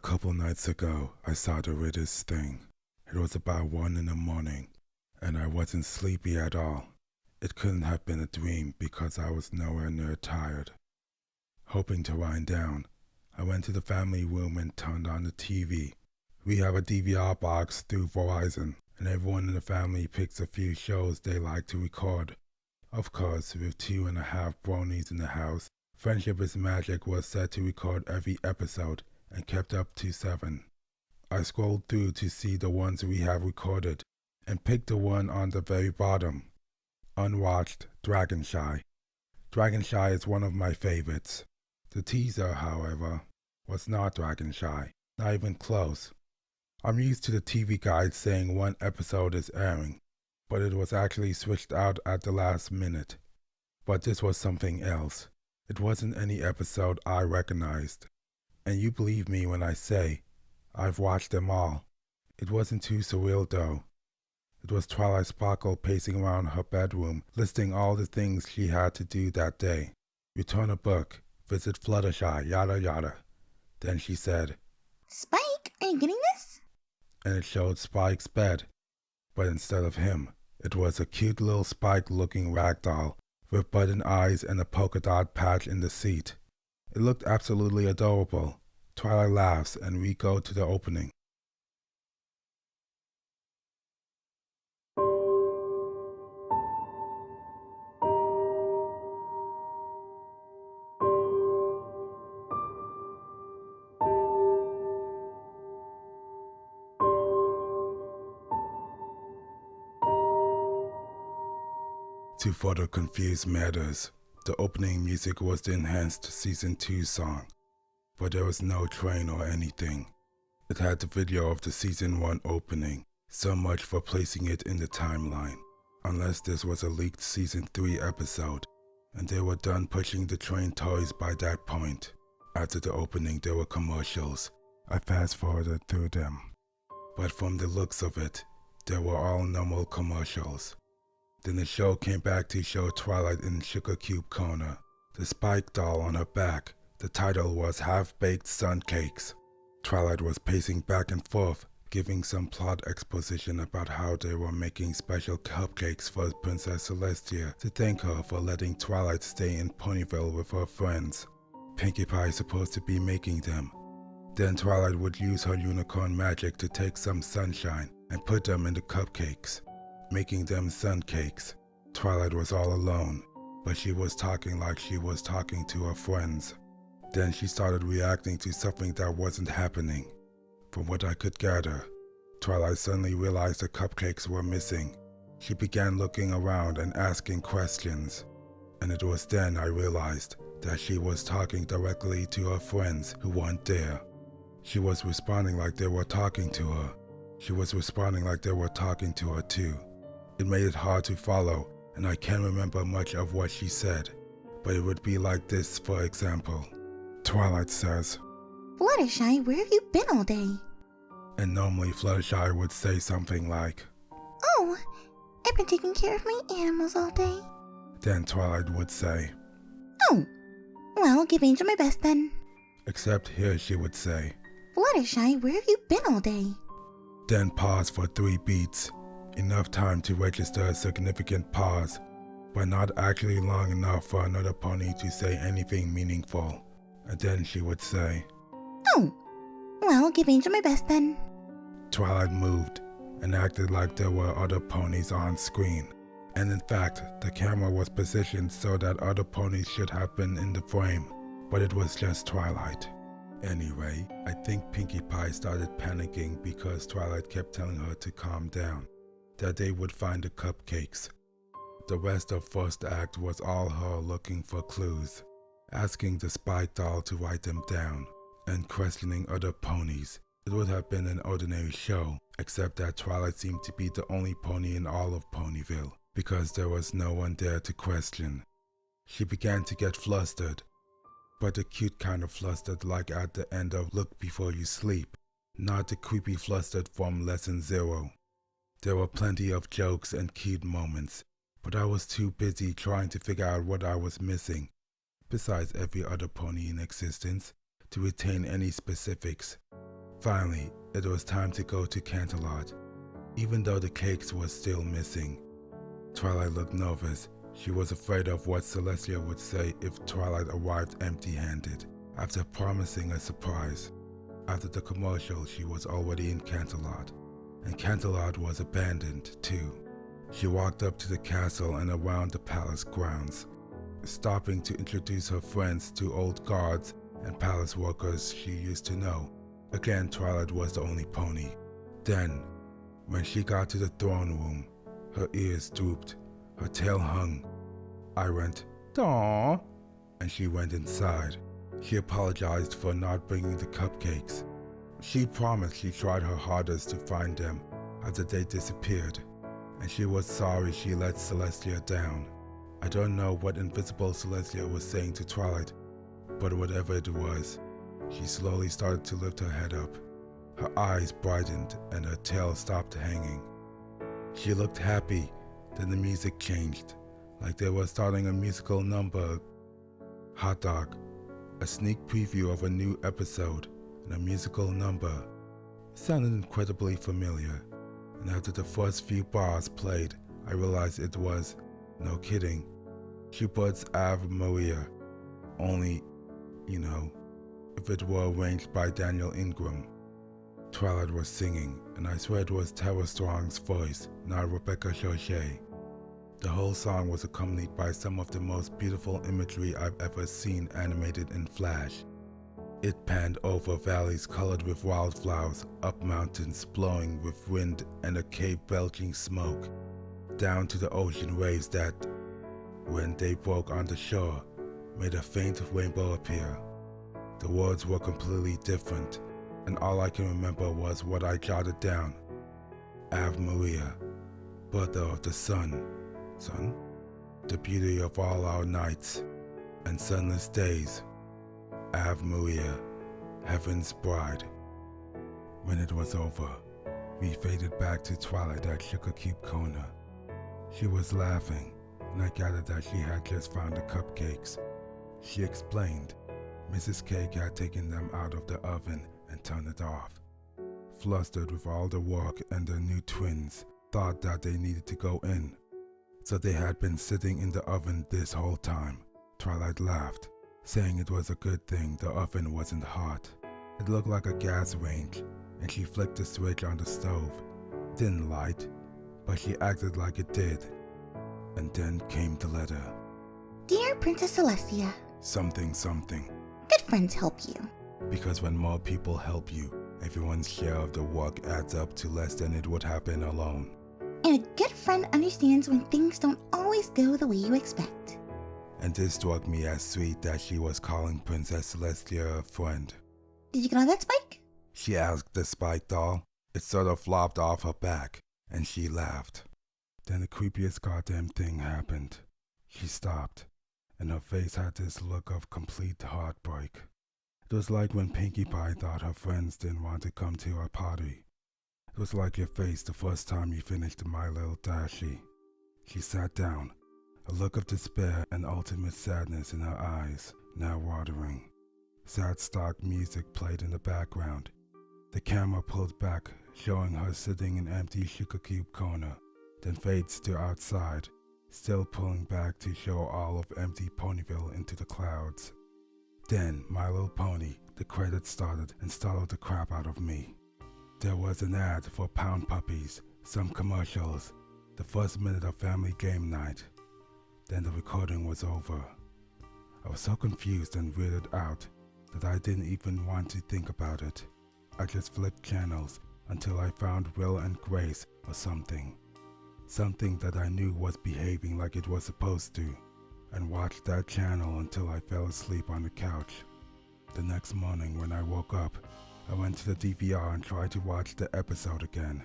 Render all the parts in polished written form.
couple nights ago, I saw the weirdest thing. It was about 1 in the morning, and I wasn't sleepy at all. It couldn't have been a dream because I was nowhere near tired. Hoping to wind down, I went to the family room and turned on the TV. We have a DVR box through Verizon, and everyone in the family picks a few shows they like to record. Of course, with 2.5 bronies in the house, Friendship is Magic was set to record every episode and kept up to 7. I scrolled through to see the ones we have recorded and picked the one on the very bottom. Unwatched Dragonshy. Dragonshy is one of my favorites. The teaser, however, was not Dragonshy, not even close. I'm used to the TV guide saying one episode is airing, but it was actually switched out at the last minute. But this was something else. It wasn't any episode I recognized. And you believe me when I say, I've watched them all. It wasn't too surreal though. It was Twilight Sparkle pacing around her bedroom, listing all the things she had to do that day. Return a book, visit Fluttershy, yada yada. Then she said, Spike, are you getting this? And it showed Spike's bed. But instead of him, it was a cute little Spike-looking ragdoll with button eyes and a polka dot patch in the seat. It looked absolutely adorable. Twilight laughs and we go to the opening. To further confuse matters, the opening music was the enhanced Season 2 song, but there was no train or anything. It had the video of the Season 1 opening, so much for placing it in the timeline, unless this was a leaked Season 3 episode, and they were done pushing the train toys by that point. After the opening there were commercials. I fast-forwarded through them, but from the looks of it, they were all normal commercials. Then the show came back to show Twilight in Sugar Cube Corner, the Spike doll on her back. The title was Half-Baked Suncakes. Twilight was pacing back and forth, giving some plot exposition about how they were making special cupcakes for Princess Celestia to thank her for letting Twilight stay in Ponyville with her friends. Pinkie Pie is supposed to be making them. Then Twilight would use her unicorn magic to take some sunshine and put them in the cupcakes, making them suncakes. Twilight was all alone, but she was talking like she was talking to her friends. Then she started reacting to something that wasn't happening. From what I could gather, Twilight suddenly realized the cupcakes were missing. She began looking around and asking questions, and it was then I realized that she was talking directly to her friends who weren't there. She was responding like they were talking to her. She was responding like they were talking to her too. It made it hard to follow, and I can't remember much of what she said, but it would be like this, for example. Twilight says, Fluttershy, where have you been all day? And normally Fluttershy would say something like, Oh, I've been taking care of my animals all day. Then Twilight would say, Oh, well, give Angel my best then. Except here she would say, Fluttershy, where have you been all day? Then pause for 3 beats. Enough time to register a significant pause, but not actually long enough for another pony to say anything meaningful. And then she would say, Oh, well, give Angel my best then. Twilight moved and acted like there were other ponies on screen. And in fact, the camera was positioned so that other ponies should have been in the frame, but it was just Twilight. Anyway, I think Pinkie Pie started panicking because Twilight kept telling her to calm down, that they would find the cupcakes. The rest of first act was all her looking for clues, asking the Spike doll to write them down, and questioning other ponies. It would have been an ordinary show, except that Twilight seemed to be the only pony in all of Ponyville, because there was no one there to question. She began to get flustered, but the cute kind of flustered like at the end of Look Before You Sleep, not the creepy flustered from Lesson 0. There were plenty of jokes and cute moments, but I was too busy trying to figure out what I was missing, besides every other pony in existence, to retain any specifics. Finally, it was time to go to Canterlot. Even though the cakes were still missing, Twilight looked nervous. She was afraid of what Celestia would say if Twilight arrived empty-handed, after promising a surprise. After the commercial, she was already in Canterlot, and Canterlot was abandoned too. She walked up to the castle and around the palace grounds, stopping to introduce her friends to old guards and palace workers she used to know. Again, Twilight was the only pony. Then, when she got to the throne room, her ears drooped, her tail hung. I went, "Daw," and she went inside. She apologized for not bringing the cupcakes. She promised she tried her hardest to find them after they disappeared, and she was sorry she let Celestia down. I don't know what invisible Celestia was saying to Twilight, but whatever it was, she slowly started to lift her head up. Her eyes brightened and her tail stopped hanging. She looked happy. Then the music changed, like they were starting a musical number. Hot dog, a sneak preview of a new episode, and a musical number. It sounded incredibly familiar, and after the first few bars played, I realized it was, no kidding, Schubert's Ave Maria, only, if it were arranged by Daniel Ingram. Twilight was singing, and I swear it was Tara Strong's voice, not Rebecca Chauchet. The whole song was accompanied by some of the most beautiful imagery I've ever seen animated in Flash. It panned over valleys colored with wildflowers, up mountains blowing with wind and a cave belching smoke, down to the ocean waves that, when they broke on the shore, made a faint rainbow appear. The words were completely different, and all I can remember was what I jotted down. Ave Maria, birther of the sun, the beauty of all our nights and sunless days. Ave Maria, heaven's bride. When it was over, we faded back to Twilight at Sugar Cube Corner. She was laughing, and I gathered that she had just found the cupcakes. She explained Mrs. Cake had taken them out of the oven and turned it off. Flustered with all the work, and the new twins thought that they needed to go in, so they had been sitting in the oven this whole time. Twilight laughed, saying it was a good thing the oven wasn't hot. It looked like a gas range, and she flicked the switch on the stove. It didn't light, but she acted like it did. And then came the letter. Dear Princess Celestia, Something. good friends help you. Because when more people help you, everyone's share of the work adds up to less than it would happen alone. And a good friend understands when things don't always go the way you expect. And this struck me as sweet that she was calling Princess Celestia a friend. Did you get all that, Spike? She asked the Spike doll. It sort of flopped off her back, and she laughed. Then the creepiest goddamn thing happened. She stopped, and her face had this look of complete heartbreak. It was like when Pinkie Pie thought her friends didn't want to come to her party. It was like your face the first time you finished My Little Dashie. She sat down, a look of despair and ultimate sadness in her eyes, now watering. Sad stock music played in the background. The camera pulled back, showing her sitting in empty Sugar Cube Corner, then fades to outside, still pulling back to show all of empty Ponyville into the clouds. Then, My Little Pony, the credits started and startled the crap out of me. There was an ad for Pound Puppies, some commercials, the first minute of family game night. Then the recording was over. I was so confused and weirded out that I didn't even want to think about it. I just flipped channels until I found Will and Grace or something. Something that I knew was behaving like it was supposed to, and watched that channel until I fell asleep on the couch. The next morning when I woke up, I went to the DVR and tried to watch the episode again,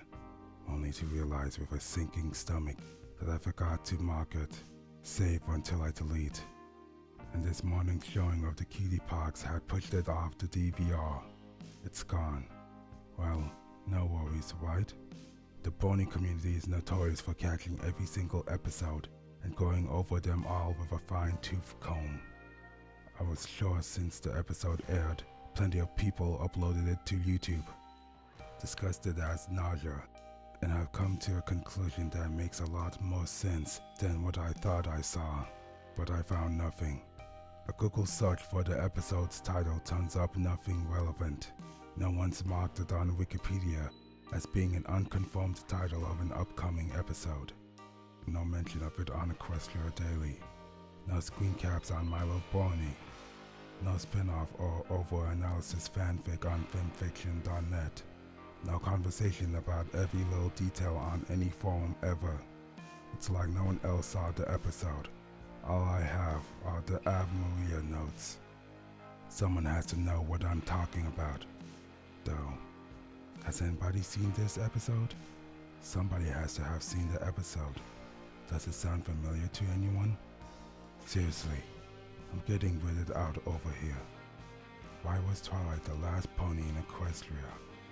only to realize with a sinking stomach that I forgot to mark it, save until I delete. And this morning's showing of the Cutie Parks had pushed it off the DVR. It's gone. Well, no worries, right? The Pony community is notorious for catching every single episode and going over them all with a fine-tooth comb. I was sure since the episode aired, plenty of people uploaded it to YouTube. discussed it as nausea, and have come to a conclusion that makes a lot more sense than what I thought I saw, but I found nothing. A Google search for the episode's title turns up nothing relevant. No one's marked it on Wikipedia as being an unconfirmed title of an upcoming episode. No mention of it on Equestria Daily. No screen caps on Milo Borney. No spin-off or over-analysis fanfic on filmfiction.net. No conversation about every little detail on any forum ever. It's like no one else saw the episode. All I have are the Ave Maria notes. Someone has to know what I'm talking about, though. Has anybody seen this episode? Somebody has to have seen the episode. Does it sound familiar to anyone? Seriously, I'm getting weirded out over here. Why was Twilight the last pony in Equestria?